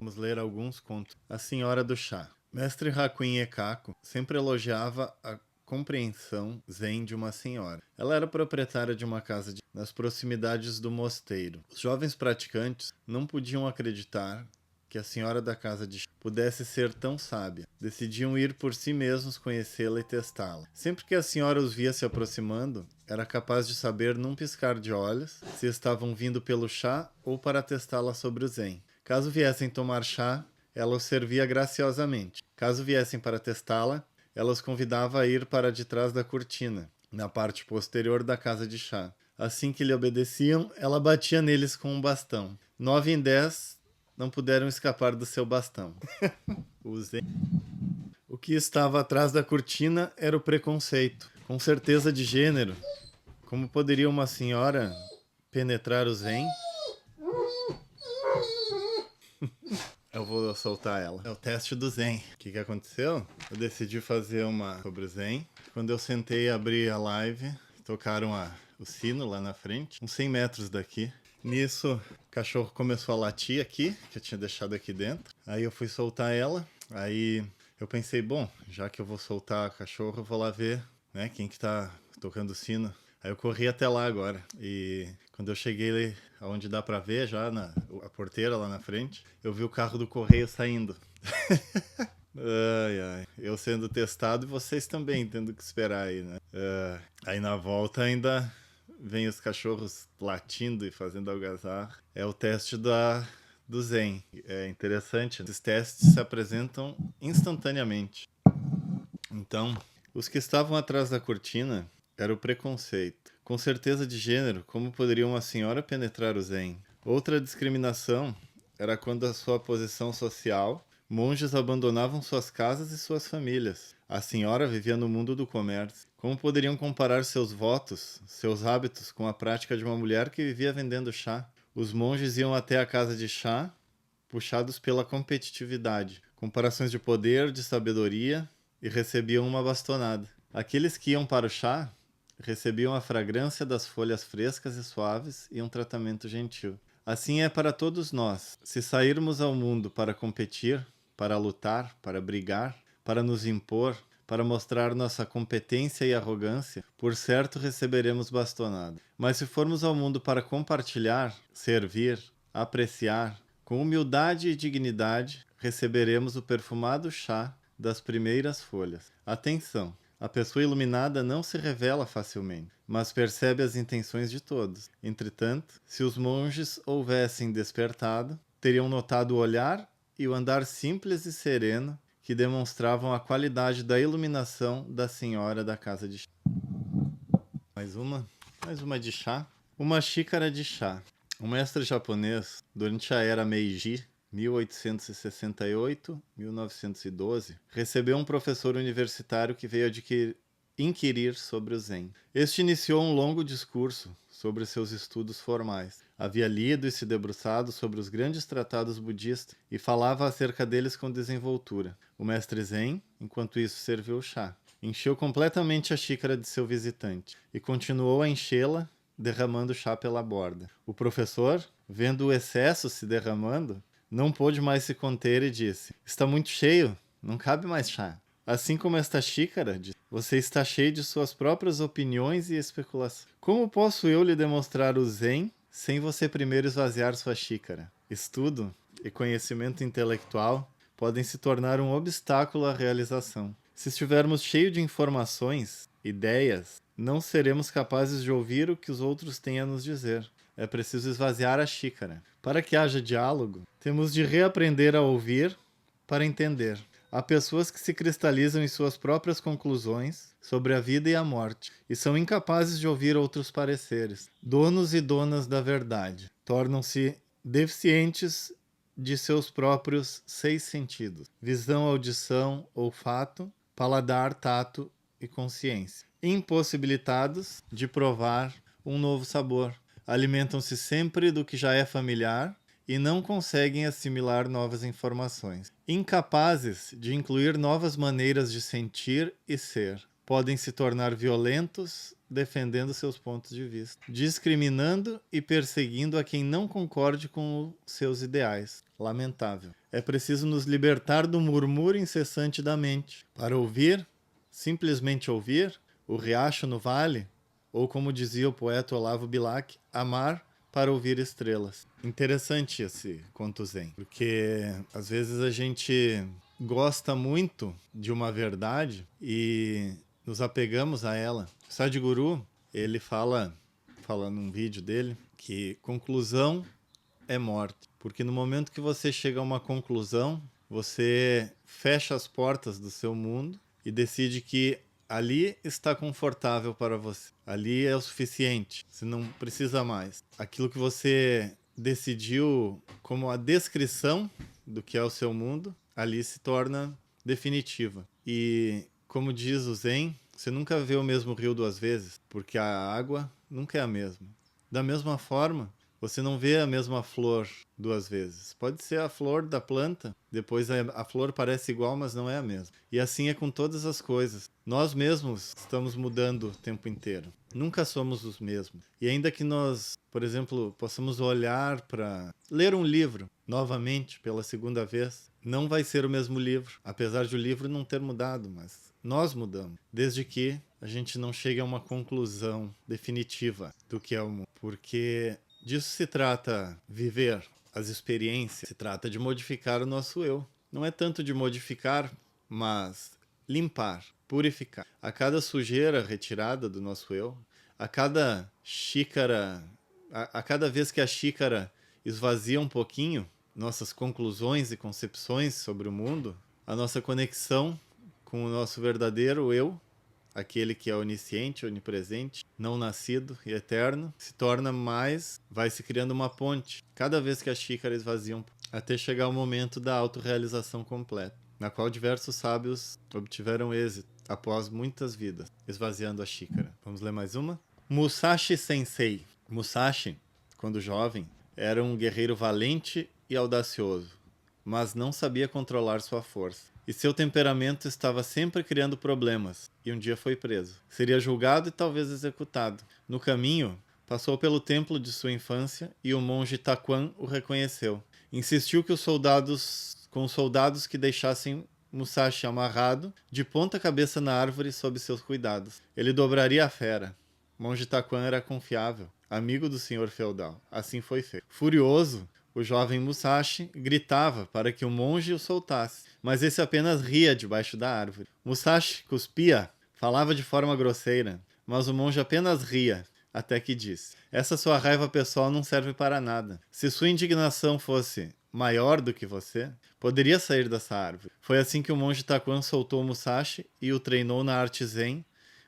Vamos ler alguns contos. A Senhora do Chá. Mestre Hakuin Ekaku sempre elogiava a compreensão zen de uma senhora. Ela era proprietária de uma casa nas proximidades do mosteiro. Os jovens praticantes não podiam acreditar que a senhora da casa de chá pudesse ser tão sábia. Decidiam ir por si mesmos conhecê-la e testá-la. Sempre que a senhora os via se aproximando, era capaz de saber num piscar de olhos se estavam vindo pelo chá ou para testá-la sobre o zen. Caso viessem tomar chá, ela os servia graciosamente. Caso viessem para testá-la, ela os convidava a ir para de trás da cortina, na parte posterior da casa de chá. Assim que lhe obedeciam, ela batia neles com um bastão. 9 em 10 não puderam escapar do seu bastão. O que estava atrás da cortina era o preconceito. Com certeza de gênero. Como poderia uma senhora penetrar o zen? Eu vou soltar ela. É o teste do zen. O que aconteceu? Eu decidi fazer uma sobre o zen. Quando eu sentei e abri a live, tocaram o sino lá na frente, uns 100 metros daqui. Nisso, o cachorro começou a latir aqui, que eu tinha deixado aqui dentro. Aí eu fui soltar ela. Aí eu pensei, bom, já que eu vou soltar o cachorro, eu vou lá ver, né, quem que tá tocando o sino. Aí eu corri até lá agora. E quando eu cheguei onde dá pra ver, já a porteira lá na frente, eu vi o carro do correio saindo. Ai, ai. Eu sendo testado e vocês também tendo que esperar aí, né? Aí na volta ainda vem os cachorros latindo e fazendo algazarra. É o teste do Zen. É interessante. Esses testes se apresentam instantaneamente. Então, os que estavam atrás da cortina era o preconceito. Com certeza de gênero, como poderia uma senhora penetrar o Zen? Outra discriminação era quando a sua posição social, monges abandonavam suas casas e suas famílias. A senhora vivia no mundo do comércio. Como poderiam comparar seus votos, seus hábitos com a prática de uma mulher que vivia vendendo chá? Os monges iam até a casa de chá, puxados pela competitividade, comparações de poder, de sabedoria, e recebiam uma bastonada. Aqueles que iam para o chá recebiam a fragrância das folhas frescas e suaves e um tratamento gentil. Assim é para todos nós. Se sairmos ao mundo para competir, para lutar, para brigar, para nos impor, para mostrar nossa competência e arrogância, por certo receberemos bastonada. Mas se formos ao mundo para compartilhar, servir, apreciar, com humildade e dignidade, receberemos o perfumado chá das primeiras folhas. Atenção! A pessoa iluminada não se revela facilmente, mas percebe as intenções de todos. Entretanto, se os monges houvessem despertado, teriam notado o olhar e o andar simples e sereno que demonstravam a qualidade da iluminação da senhora da casa de chá. Mais uma de chá. Uma xícara de chá. Um mestre japonês, durante a era Meiji, 1868-1912, recebeu um professor universitário que veio inquirir sobre o Zen. Este iniciou um longo discurso sobre seus estudos formais. Havia lido e se debruçado sobre os grandes tratados budistas e falava acerca deles com desenvoltura. O mestre Zen, enquanto isso, serviu o chá. Encheu completamente a xícara de seu visitante e continuou a enchê-la, derramando chá pela borda. O professor, vendo o excesso se derramando, não pôde mais se conter e disse: "Está muito cheio, não cabe mais chá." Assim como esta xícara, você está cheio de suas próprias opiniões e especulações. Como posso eu lhe demonstrar o Zen sem você primeiro esvaziar sua xícara? Estudo e conhecimento intelectual podem se tornar um obstáculo à realização. Se estivermos cheios de informações, ideias, não seremos capazes de ouvir o que os outros têm a nos dizer. É preciso esvaziar a xícara. Para que haja diálogo, temos de reaprender a ouvir para entender. Há pessoas que se cristalizam em suas próprias conclusões sobre a vida e a morte e são incapazes de ouvir outros pareceres. Donos e donas da verdade tornam-se deficientes de seus próprios 6 sentidos: visão, audição, olfato, paladar, tato e consciência. Impossibilitados de provar um novo sabor. Alimentam-se sempre do que já é familiar e não conseguem assimilar novas informações. Incapazes de incluir novas maneiras de sentir e ser. Podem se tornar violentos defendendo seus pontos de vista, discriminando e perseguindo a quem não concorde com os seus ideais. Lamentável. É preciso nos libertar do murmúrio incessante da mente, para ouvir, simplesmente ouvir, o riacho no vale, ou como dizia o poeta Olavo Bilac, amar para ouvir estrelas. Interessante esse conto zen, porque às vezes a gente gosta muito de uma verdade e nos apegamos a ela. Sadhguru, ele fala num vídeo dele, que conclusão é morte. Porque no momento que você chega a uma conclusão, você fecha as portas do seu mundo e decide que ali está confortável para você. Ali é o suficiente. Você não precisa mais. Aquilo que você decidiu como a descrição do que é o seu mundo, ali se torna definitiva. E como diz o Zen, você nunca vê o mesmo rio duas vezes, porque a água nunca é a mesma. Da mesma forma, você não vê a mesma flor duas vezes. Pode ser a flor da planta, depois a flor parece igual, mas não é a mesma. E assim é com todas as coisas. Nós mesmos estamos mudando o tempo inteiro. Nunca somos os mesmos. E ainda que nós, por exemplo, possamos olhar para ler um livro novamente pela segunda vez, não vai ser o mesmo livro, apesar de o livro não ter mudado, mas nós mudamos, desde que a gente não chegue a uma conclusão definitiva do que é o mundo. Porque disso se trata viver as experiências, se trata de modificar o nosso eu. Não é tanto de modificar, mas limpar, purificar. A cada sujeira retirada do nosso eu, a cada xícara, a cada vez que a xícara esvazia um pouquinho nossas conclusões e concepções sobre o mundo, a nossa conexão com o nosso verdadeiro eu, aquele que é onisciente, onipresente, não nascido e eterno, se torna mais, vai se criando uma ponte, cada vez que a xícara esvazia, até chegar o momento da autorrealização completa, na qual diversos sábios obtiveram êxito após muitas vidas, esvaziando a xícara. Vamos ler mais uma? Musashi Sensei. Musashi, quando jovem, era um guerreiro valente e audacioso, mas não sabia controlar sua força. E seu temperamento estava sempre criando problemas, e um dia foi preso. Seria julgado e talvez executado. No caminho, passou pelo templo de sua infância e o monge Taquan o reconheceu. Insistiu que com os soldados que deixassem Musashi amarrado, de ponta cabeça na árvore sob seus cuidados. Ele dobraria a fera. Monge Taquan era confiável, amigo do senhor feudal. Assim foi feito. Furioso, o jovem Musashi gritava para que o monge o soltasse, mas esse apenas ria debaixo da árvore. Musashi cuspia, falava de forma grosseira, mas o monge apenas ria, até que disse: essa sua raiva pessoal não serve para nada. Se sua indignação fosse maior do que você, poderia sair dessa árvore. Foi assim que o monge Taquan soltou Musashi e o treinou na arte Zen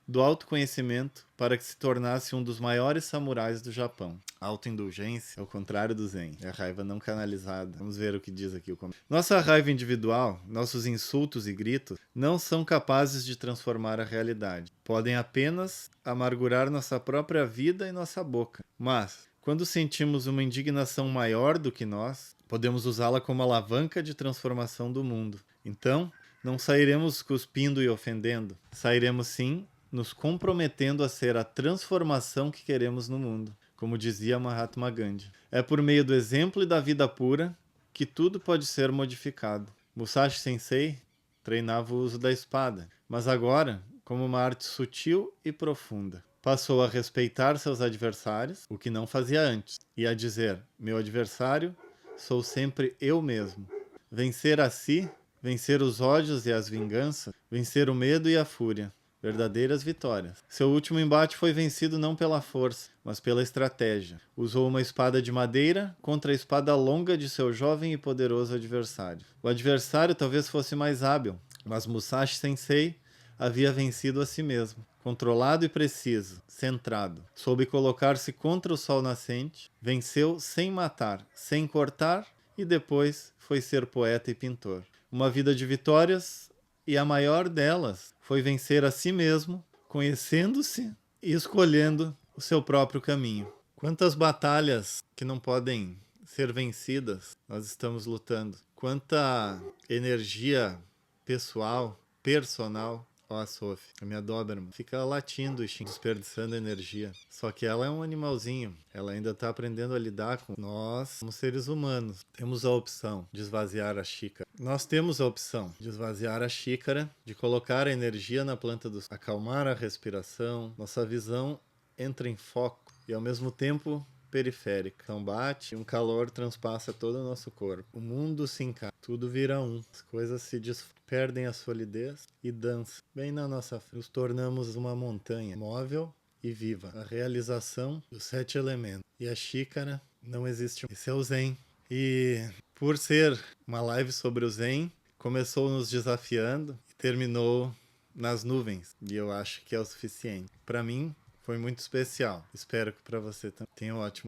do autoconhecimento para que se tornasse um dos maiores samurais do Japão. Autoindulgência é o contrário do Zen, é a raiva não canalizada. Vamos ver o que diz aqui o comentário. Nossa raiva individual, nossos insultos e gritos, não são capazes de transformar a realidade. Podem apenas amargurar nossa própria vida e nossa boca. Mas, quando sentimos uma indignação maior do que nós, podemos usá-la como alavanca de transformação do mundo. Então, não sairemos cuspindo e ofendendo. Sairemos sim nos comprometendo a ser a transformação que queremos no mundo, como dizia Mahatma Gandhi. É por meio do exemplo e da vida pura que tudo pode ser modificado. Musashi Sensei treinava o uso da espada, mas agora, como uma arte sutil e profunda, passou a respeitar seus adversários, o que não fazia antes, e a dizer: meu adversário sou sempre eu mesmo. Vencer a si, vencer os ódios e as vinganças, vencer o medo e a fúria. Verdadeiras vitórias. Seu último embate foi vencido não pela força, mas pela estratégia. Usou uma espada de madeira contra a espada longa de seu jovem e poderoso adversário. O adversário talvez fosse mais hábil, mas Musashi Sensei havia vencido a si mesmo. Controlado e preciso, centrado. Soube colocar-se contra o sol nascente, venceu sem matar, sem cortar e depois foi ser poeta e pintor. Uma vida de vitórias, e a maior delas foi vencer a si mesmo, conhecendo-se e escolhendo o seu próprio caminho. Quantas batalhas que não podem ser vencidas nós estamos lutando. Quanta energia pessoal, personal, Ó, a Sophie, a minha Doberman, fica latindo e desperdiçando energia. Só que ela é um animalzinho. Ela ainda tá aprendendo a lidar com nós, como seres humanos. Temos a opção de esvaziar a xícara. Nós temos a opção de esvaziar a xícara, de colocar a energia na planta do... acalmar a respiração. Nossa visão entra em foco e, ao mesmo tempo, periférica. Então bate, um calor transpassa todo o nosso corpo. O mundo se encaixa, tudo vira um. As coisas perdem a solidez e dançam bem na nossa frente. Nos tornamos uma montanha móvel e viva. A realização dos 7 elementos. E a xícara não existe. Esse é o Zen. E por ser uma live sobre o Zen, começou nos desafiando e terminou nas nuvens. E eu acho que é o suficiente. Para mim, foi muito especial. Espero que para você também tenha um ótimo